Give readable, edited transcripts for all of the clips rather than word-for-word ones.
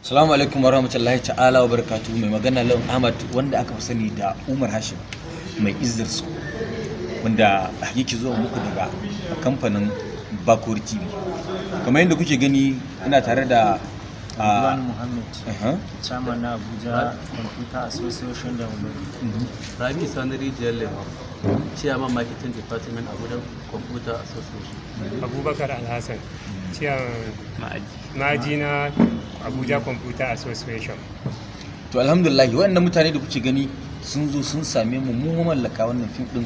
Assalamu alaikum warahmatullahi ta'ala wa barakatuhu. Mai magana Lawan Ahmad wanda aka fi sani da Umar Hashim mai izzar su, wanda yake zuwa muku daga kamfanin Bakori TV. Kamar yadda kuke gani ina tare da Abdulwani Muhammad, chairman na Abuja Computer Association da Rabi Sanari Jallewa, chairman marketing department Abuja Computer Association. Abubakar Alhassan, chairman Maji na Abuja Computer Association. To alhamdulillah waɗannan mutane da kuke gani sun zo sun same mu mallaka wannan fim din,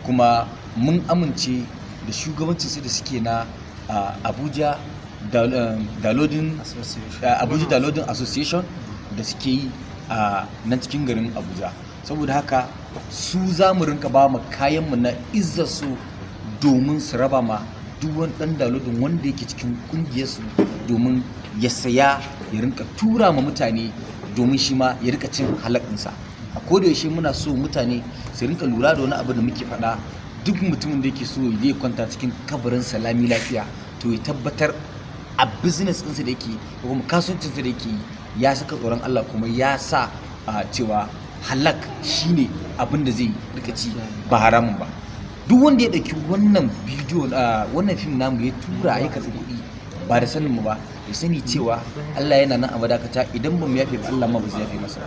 kuma mun amince da shugabancin su da suke na Abuja Downloading Association da suke yi a nan cikin garin Abuja. Saboda haka su za mu rinka ba mu kayanmu na izzarsu domin su raba ma duk wani ɗan downloading wanda yake cikin ƙungiyarsu, domin ya saya ya rinka tura ma mutane domin shi ma ya rika cin halakinsa. A kodayaushe muna so mutane su rinka lura da wani abu da muke faɗa. Duk mutumin da yake so ya kwanta cikin kabarin salami lafiya, to ya tabbatar a business ɗinsa da yake ko kuma kasuwancinsa da yake ya saka tsoron Allah, kuma ya sa cewa halak shine abin da zai rika ci ba haramun ba. Duk wanda ya ɗauki wannan bidiyo wannan fim namu ya tura ya karɓi kuɗi ba da sanin mu ba, ya sani cewa Allah yana nan a madakata. Idan ba mu yafe ba, Allah ma ba zai yafe masa.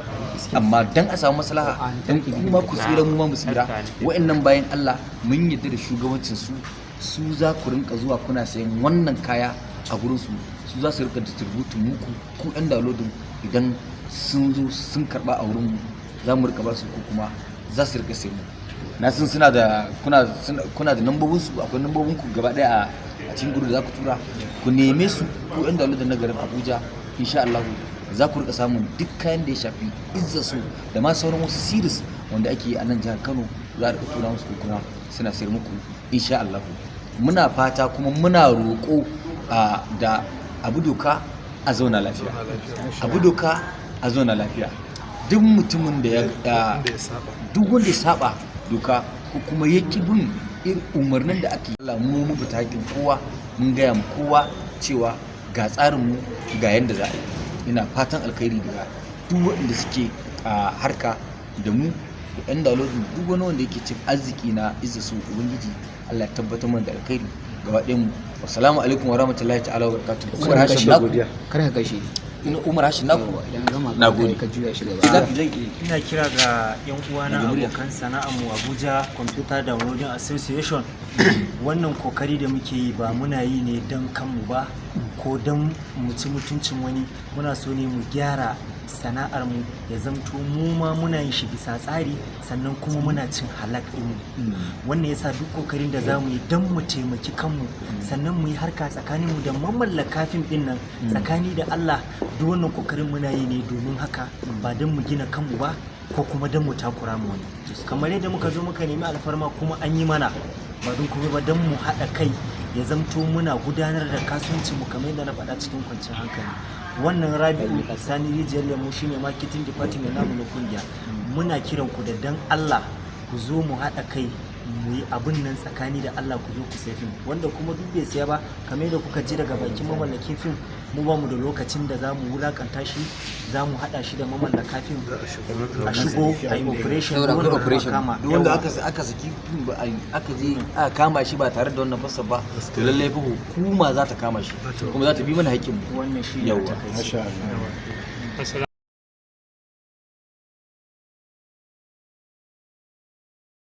Amma dan a samu maslaha, dan kuma ku tsira mu ma mu tsira, wa'annan bayan Allah mun yarda da shugabancin su za ku rinka zuwa kuna sayan wannan kaya a gurin su za su rika distributin muku ku ɗan downloading. Idan sun zo sun karɓa a wurin mu, za mu rika ba su, ko kuma za su rika sayan mu. Na san suna da kuna da nambobin su, akwai nambobin ku gaba daya a cikin gudu da za ku tura, ku neme su ku ɗan downloading na garin Abuja. Insha Allah za ku rika samun duk kayan da ya shafi izzar su da ma sauran wasu series wanda ake yi a nan jihar Kano. Za a rika tura musu, ko kuma suna sayar muku insha Allah. Muna fata kuma muna roƙo da abu doka a zauna lafiya, abu doka a zauna lafiya. Duk mutumin da ya duk wanda ya saba doka ko kuma ya ki bin umarnin da ake Allah, mu fita hakkin kowa, mun gaya mu kowa cewa ga tsarin mu ga yanda za a yi. Ina fatan alkhairi daga duk waɗanda suke harka da mu da ɗan downloading, duk wani wanda yake cin arziki na izza su ubangiji Allah ya tabbatar mana da alkhairi gaba ɗayan mu. Assalamu alaikum wa rahmatullahi ta'ala wa barakatuh. Umar Hashim naku, kar ka kashe Umar Hashim naku, na gode. Ina kira ga yan uwa na abokan sana'ar mu Abuja Computer Downloading Association. Wannan kokari da muke yi ba muna yi ne don kanmu ba ko don mu ci mutuncin wani. Muna so ne mu gyara sana'ar mu ya zamto mu ma muna yin shi bisa tsari, sannan kuma muna cin halak mu. Wannan yasa duk kokarin da zamu yi don mu taimaki kanmu, sannan mu yi harka tsakanin mu da mamallaka fim din nan tsakani da Allah. Duk wannan kokarin muna yi ne domin haka, ba don mu gina kanmu ba ko kuma don mu takura mu wani. Kamar yadda muka zo muka nemi alfarma kuma an yi mana, ba don kuma ba don mu haɗa kai ya zamto muna gudanar da kasuwancin mu kamar yadda na faɗa cikin kwanciyar hankali. Wannan Rabi'u Sani Rijiyar Lemu shine marketing department namu na kungiya. Muna kiran ku da dan Allah ku zo mu haɗa kai mu yi abin nan tsakani da Allah, ku zo ku sai fim. Wanda kuma duk bai siya ba, kamar yadda kuka ji daga bakin mamallakin fim, mu ba mu da lokacin da za mu wulakanta shi. Za mu haɗa shi da mamallaka fim a shigo a yi operation. Duk wanda aka saki fim ba aka je aka kama shi ba tare da wannan fasa ba, to lallai fa hukuma za ta kama shi, kuma za ta bi mana haƙƙin mu. Wannan shi ne yawa. takaici.